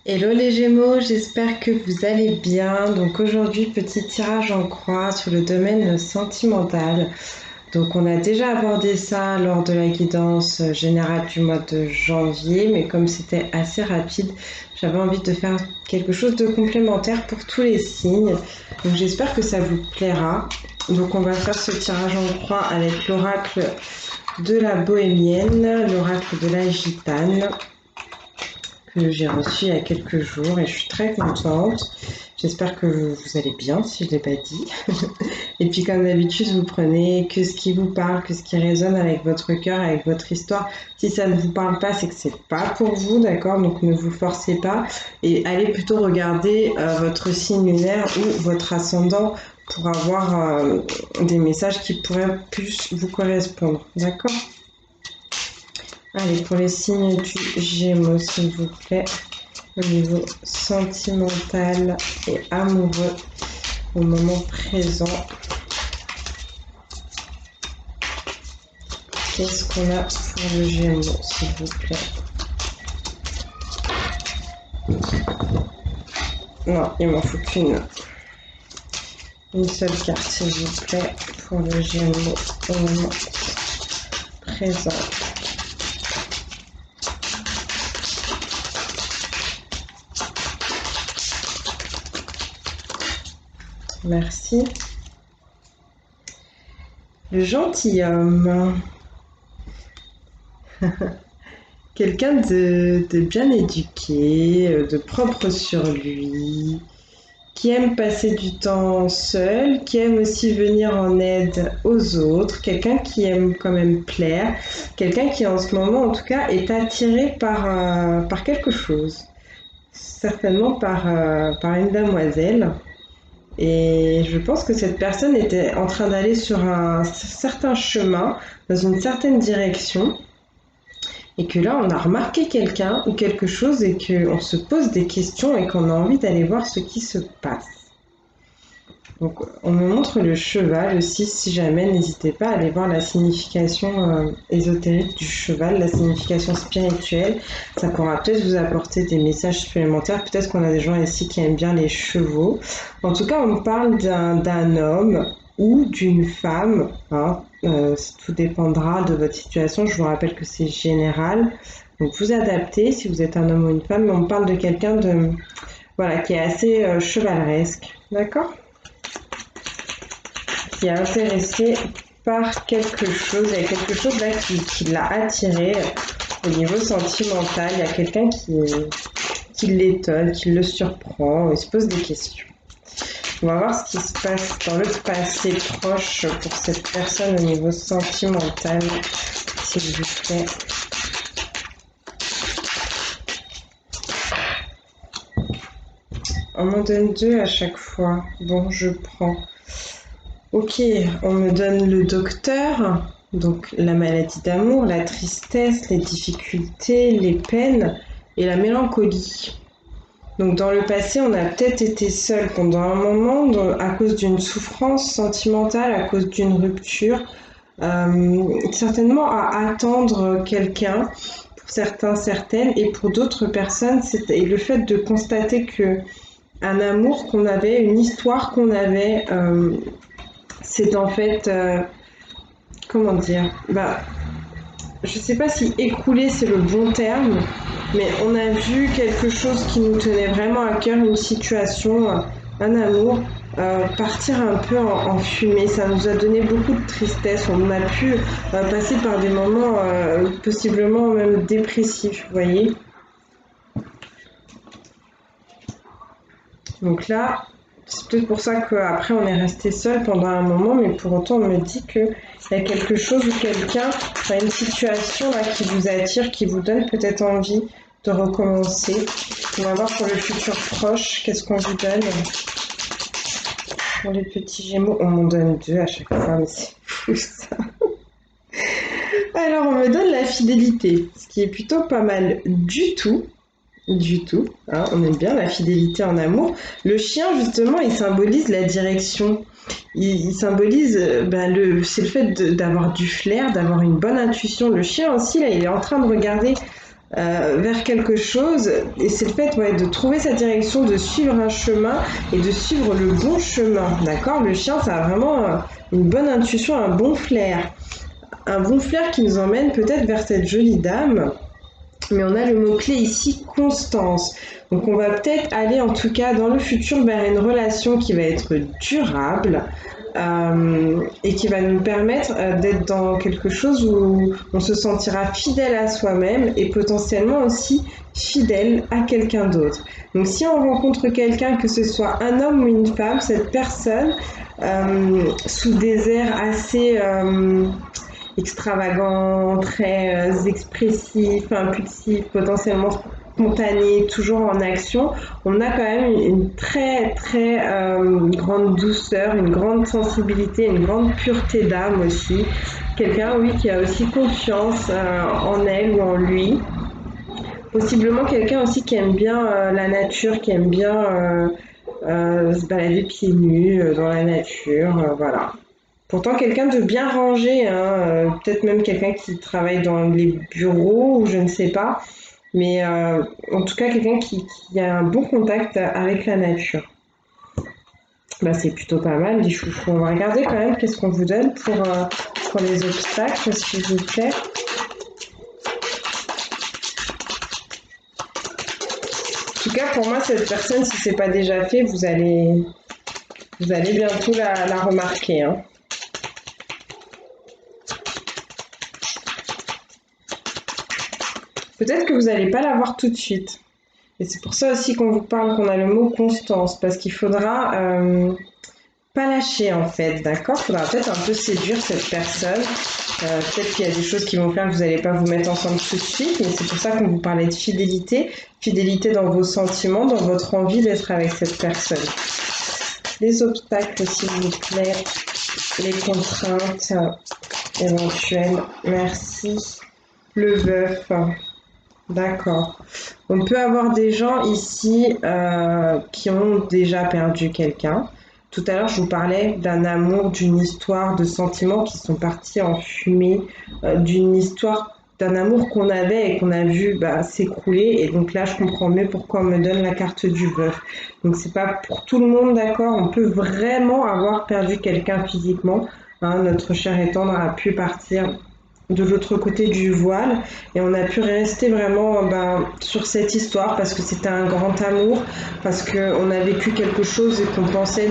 Hello les Gémeaux, j'espère que vous allez bien. Donc aujourd'hui, petit tirage en croix sur le domaine sentimental. Donc on a déjà abordé ça lors de la guidance générale du mois de janvier, mais comme c'était assez rapide, j'avais envie de faire quelque chose de complémentaire pour tous les signes. Donc j'espère que ça vous plaira. Donc on va faire ce tirage en croix avec l'oracle de la bohémienne, l'oracle de la gitane, que j'ai reçu il y a quelques jours et je suis très contente. J'espère que vous allez bien, si je ne l'ai pas dit. Et puis comme d'habitude, vous prenez que ce qui vous parle, que ce qui résonne avec votre cœur, avec votre histoire. Si ça ne vous parle pas, c'est que c'est pas pour vous, d'accord? Donc ne vous forcez pas et allez plutôt regarder votre signe lunaire ou votre ascendant pour avoir des messages qui pourraient plus vous correspondre, d'accord? Allez, pour les signes du Gémeaux, s'il vous plaît, au niveau sentimental et amoureux, au moment présent, qu'est-ce qu'on a pour le Gémeaux, s'il vous plaît? Non, il m'en faut qu'une. Une seule carte, s'il vous plaît, pour le Gémeaux, au moment présent. Merci. Le gentilhomme. Quelqu'un de bien éduqué, de propre sur lui, qui aime passer du temps seul, qui aime aussi venir en aide aux autres, quelqu'un qui aime quand même plaire, quelqu'un qui en ce moment en tout cas est attiré par quelque chose, certainement par une demoiselle. Et je pense que cette personne était en train d'aller sur un certain chemin, dans une certaine direction, et que là on a remarqué quelqu'un ou quelque chose et qu'on se pose des questions et qu'on a envie d'aller voir ce qui se passe. Donc on me montre le cheval aussi, si jamais, n'hésitez pas à aller voir la signification ésotérique du cheval, la signification spirituelle. Ça pourra peut-être vous apporter des messages supplémentaires. Peut-être qu'on a des gens ici qui aiment bien les chevaux. En tout cas, on me parle d'un homme ou d'une femme. Hein. Tout dépendra de votre situation. Je vous rappelle que c'est général. Donc vous adaptez si vous êtes un homme ou une femme. Mais on me parle de quelqu'un voilà, qui est assez chevaleresque. D'accord? Qui est intéressé par quelque chose, il y a quelque chose là qui l'a attiré au niveau sentimental, il y a quelqu'un qui l'étonne, qui le surprend, il se pose des questions. On va voir ce qui se passe dans le passé proche pour cette personne au niveau sentimental, s'il vous plaît. On m'en donne deux à chaque fois. Bon, je prends. Ok, on me donne le docteur, donc la maladie d'amour, la tristesse, les difficultés, les peines et la mélancolie. Donc dans le passé, on a peut-être été seul pendant un moment à cause d'une souffrance sentimentale, à cause d'une rupture, certainement à attendre quelqu'un pour certains, certaines, et pour d'autres personnes, c'était le fait de constater que un amour qu'on avait, une histoire qu'on avait, c'est en fait, comment dire, je sais pas si écouler c'est le bon terme, mais on a vu quelque chose qui nous tenait vraiment à cœur, une situation, un amour, partir un peu en fumée. Ça nous a donné beaucoup de tristesse. On a pu passer par des moments possiblement même dépressifs, vous voyez. Donc là, c'est peut-être pour ça qu'après on est resté seul pendant un moment, mais pour autant on me dit qu'il y a quelque chose ou quelqu'un, enfin une situation là qui vous attire, qui vous donne peut-être envie de recommencer. On va voir pour le futur proche, qu'est-ce qu'on vous donne. Pour les petits Gémeaux, on m'en donne deux à chaque fois, mais c'est fou ça. Alors on me donne la fidélité, ce qui est plutôt pas mal du tout. Du tout, hein, on aime bien la fidélité en amour. Le chien, justement, il symbolise la direction. Il symbolise, c'est le fait d'avoir du flair, d'avoir une bonne intuition. Le chien aussi, là, il est en train de regarder vers quelque chose. Et c'est le fait de trouver sa direction, de suivre un chemin et de suivre le bon chemin. D'accord? Le chien, ça a vraiment une bonne intuition, un bon flair. Un bon flair qui nous emmène peut-être vers cette jolie dame. Mais on a le mot-clé ici, constance. Donc on va peut-être aller en tout cas dans le futur vers une relation qui va être durable et qui va nous permettre d'être dans quelque chose où on se sentira fidèle à soi-même et potentiellement aussi fidèle à quelqu'un d'autre. Donc si on rencontre quelqu'un, que ce soit un homme ou une femme, cette personne, sous des airs assez extravagant, très expressif, impulsif, potentiellement spontané, toujours en action, on a quand même une très très grande douceur, une grande sensibilité, une grande pureté d'âme aussi. Quelqu'un, oui, qui a aussi confiance en elle ou en lui. Possiblement quelqu'un aussi qui aime bien la nature, qui aime bien se balader pieds nus dans la nature, voilà. Pourtant, quelqu'un de bien rangé, hein, peut-être même quelqu'un qui travaille dans les bureaux ou je ne sais pas, mais en tout cas quelqu'un qui a un bon contact avec la nature. Bah, c'est plutôt pas mal, les chouchous. On va regarder quand même qu'est-ce qu'on vous donne pour les obstacles, s'il vous plaît. En tout cas, pour moi, cette personne, si c'est pas déjà fait, vous allez bientôt la remarquer, hein. Peut-être que vous n'allez pas la voir tout de suite. Et c'est pour ça aussi qu'on vous parle qu'on a le mot constance, parce qu'il faudra pas lâcher en fait, d'accord? Il faudra peut-être un peu séduire cette personne. Peut-être qu'il y a des choses qui vont faire que vous n'allez pas vous mettre ensemble tout de suite, mais c'est pour ça qu'on vous parlait de fidélité. Fidélité dans vos sentiments, dans votre envie d'être avec cette personne. Les obstacles, s'il vous plaît, les contraintes éventuelles. Merci. Le veuf. D'accord. On peut avoir des gens ici qui ont déjà perdu quelqu'un. Tout à l'heure, je vous parlais d'un amour, d'une histoire, de sentiments qui sont partis en fumée, d'une histoire, d'un amour qu'on avait et qu'on a vu s'écrouler. Et donc là, je comprends mieux pourquoi on me donne la carte du veuf. Donc c'est pas pour tout le monde, d'accord? On peut vraiment avoir perdu quelqu'un physiquement. Hein, notre cher et tendre a pu partir de l'autre côté du voile et on a pu rester vraiment sur cette histoire parce que c'était un grand amour, parce qu'on a vécu quelque chose et qu'on pensait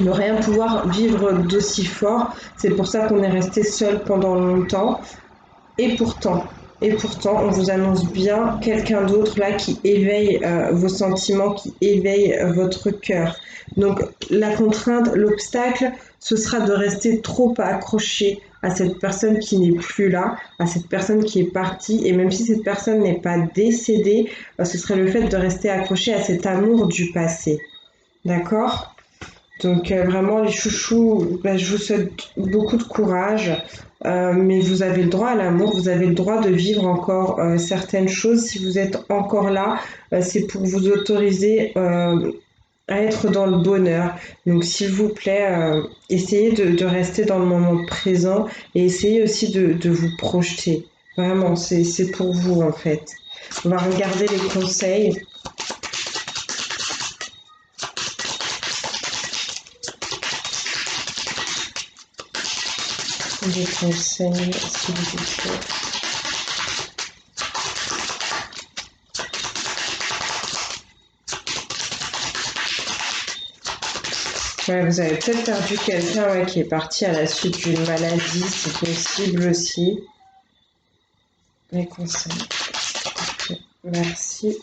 ne rien pouvoir vivre d'aussi fort. C'est pour ça qu'on est resté seul pendant longtemps et pourtant, on vous annonce bien quelqu'un d'autre là qui éveille vos sentiments, qui éveille votre cœur. Donc la contrainte, l'obstacle, ce sera de rester trop accroché à cette personne qui n'est plus là, à cette personne qui est partie. Et même si cette personne n'est pas décédée, ce serait le fait de rester accroché à cet amour du passé. D'accord ? Donc vraiment les chouchous, je vous souhaite beaucoup de courage, mais vous avez le droit à l'amour, vous avez le droit de vivre encore certaines choses. Si vous êtes encore là, c'est pour vous autoriser à être dans le bonheur. Donc s'il vous plaît, essayez de rester dans le moment présent et essayez aussi de vous projeter. Vraiment, c'est pour vous en fait. On va regarder les conseils. Des conseils, s'il vous plaît. Ouais, vous avez peut-être perdu quelqu'un qui est parti à la suite d'une maladie, c'est possible aussi. Les conseils. Merci.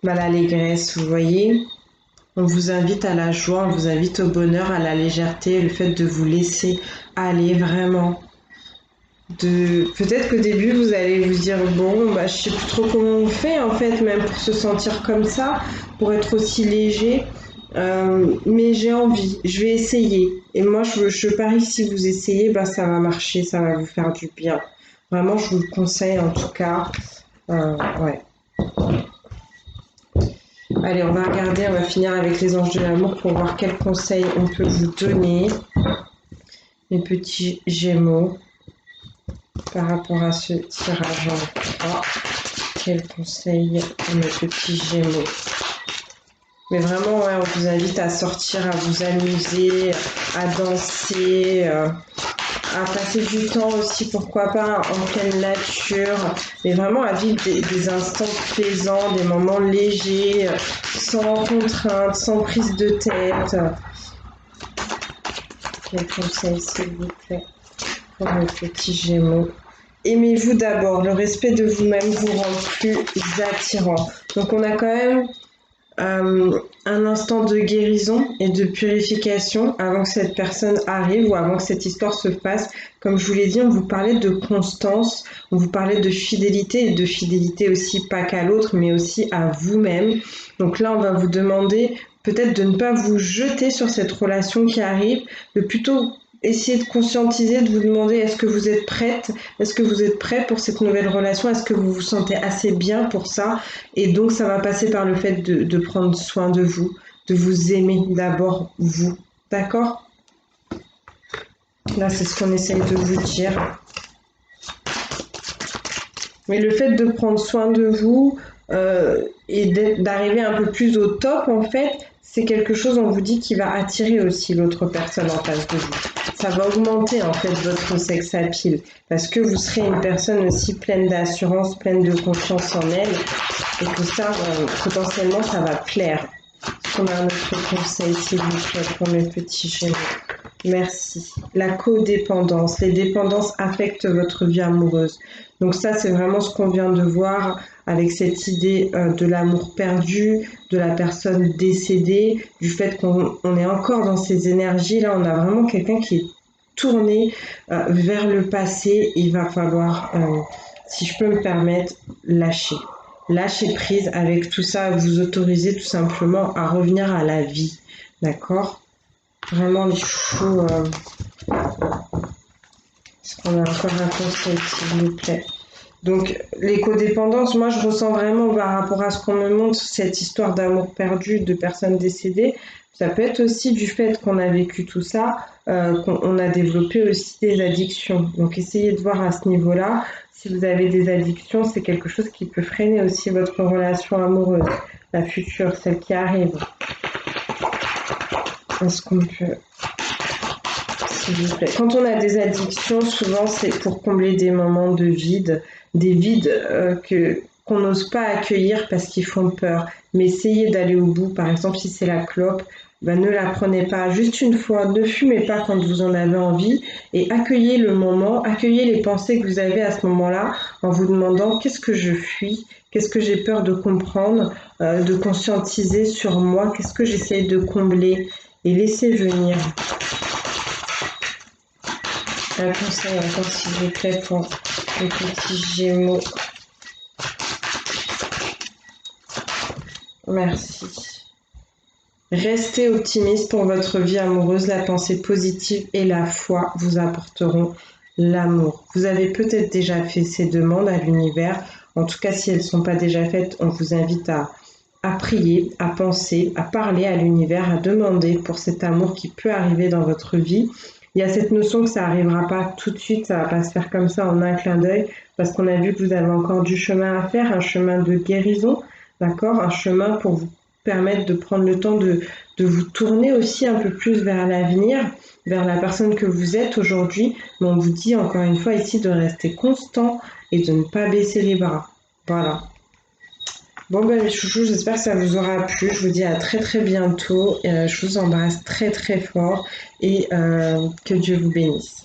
L'allégresse, vous voyez. On vous invite à la joie, on vous invite au bonheur, à la légèreté, le fait de vous laisser aller vraiment. Peut-être qu'au début vous allez vous dire bon je sais plus trop comment on fait en fait même pour se sentir comme ça, pour être aussi léger, mais j'ai envie, je vais essayer et moi je parie que si vous essayez ça va marcher, ça va vous faire du bien. Vraiment je vous le conseille en tout cas. Ouais. Allez, on va regarder, on va finir avec les anges de l'amour pour voir quels conseils on peut vous donner, mes petits gémeaux. par rapport à ce tirage en 3. Quel conseil à mes petits Gémeaux? Mais vraiment, ouais, on vous invite à sortir, à vous amuser, à danser, à passer du temps aussi, pourquoi pas, en pleine nature, mais vraiment à vivre des instants plaisants, des moments légers, sans contrainte, sans prise de tête. Quel conseil, s'il vous plaît, pour mes petits Gémeaux? Aimez-vous d'abord. Le respect de vous-même vous rend plus attirant. Donc on a quand même un instant de guérison et de purification avant que cette personne arrive ou avant que cette histoire se passe. Comme je vous l'ai dit, on vous parlait de constance, on vous parlait de fidélité et de fidélité aussi pas qu'à l'autre, mais aussi à vous-même. Donc là, on va vous demander peut-être de ne pas vous jeter sur cette relation qui arrive, de plutôt essayer de conscientiser, de vous demander est-ce que vous êtes prête, est-ce que vous êtes prêt pour cette nouvelle relation, est-ce que vous vous sentez assez bien pour ça, et donc ça va passer par le fait de prendre soin de vous aimer d'abord vous, d'accord? Là c'est ce qu'on essaye de vous dire. Mais le fait de prendre soin de vous et d'arriver un peu plus au top en fait, c'est quelque chose on vous dit qui va attirer aussi l'autre personne en face de vous. Ça va augmenter en fait votre sex appeal parce que vous serez une personne aussi pleine d'assurance, pleine de confiance en elle et que ça, potentiellement, ça va plaire. On a un autre conseil, s'il vous plaît, pour mes petits Gémeaux. Merci. La codépendance. Les dépendances affectent votre vie amoureuse. Donc ça, c'est vraiment ce qu'on vient de voir avec cette idée de l'amour perdu, de la personne décédée, du fait qu'on est encore dans ces énergies. Là, on a vraiment quelqu'un qui est tourné vers le passé. Il va falloir, si je peux me permettre, lâcher. Lâcher prise avec tout ça, vous autoriser tout simplement à revenir à la vie. D'accord? Vraiment, il faut... Est-ce qu'on a encore un conseil, s'il vous plaît? Donc, l'écodépendance, moi, je ressens vraiment par rapport à ce qu'on me montre, cette histoire d'amour perdu, de personnes décédées. Ça peut être aussi du fait qu'on a vécu tout ça, qu'on a développé aussi des addictions. Donc, essayez de voir à ce niveau-là. Si vous avez des addictions, c'est quelque chose qui peut freiner aussi votre relation amoureuse, la future, celle qui arrive. Est-ce qu'on peut... S'il vous plaît. Quand on a des addictions, souvent c'est pour combler des moments de vide, des vides qu'on n'ose pas accueillir parce qu'ils font peur. Mais essayez d'aller au bout. Par exemple, si c'est la clope, ben, ne la prenez pas juste une fois. Ne fumez pas quand vous en avez envie et accueillez le moment, accueillez les pensées que vous avez à ce moment-là en vous demandant qu'est-ce que je fuis, qu'est-ce que j'ai peur de comprendre, de conscientiser sur moi, qu'est-ce que j'essaie de combler et laissez venir. Un conseil encore s'il vous plaît pour les petits Gémeaux. Merci. Restez optimiste pour votre vie amoureuse. La pensée positive et la foi vous apporteront l'amour. Vous avez peut-être déjà fait ces demandes à l'univers. En tout cas, si elles ne sont pas déjà faites, on vous invite à prier, à penser, à parler à l'univers, à demander pour cet amour qui peut arriver dans votre vie. Il y a cette notion que ça n'arrivera pas tout de suite, ça ne va pas se faire comme ça en un clin d'œil, parce qu'on a vu que vous avez encore du chemin à faire, un chemin de guérison, d'accord, un chemin pour vous permettre de prendre le temps de vous tourner aussi un peu plus vers l'avenir, vers la personne que vous êtes aujourd'hui. Mais on vous dit encore une fois ici de rester constant et de ne pas baisser les bras. Voilà. Bon ben mes chouchous, j'espère que ça vous aura plu. Je vous dis à très très bientôt. Je vous embrasse très très fort et que Dieu vous bénisse.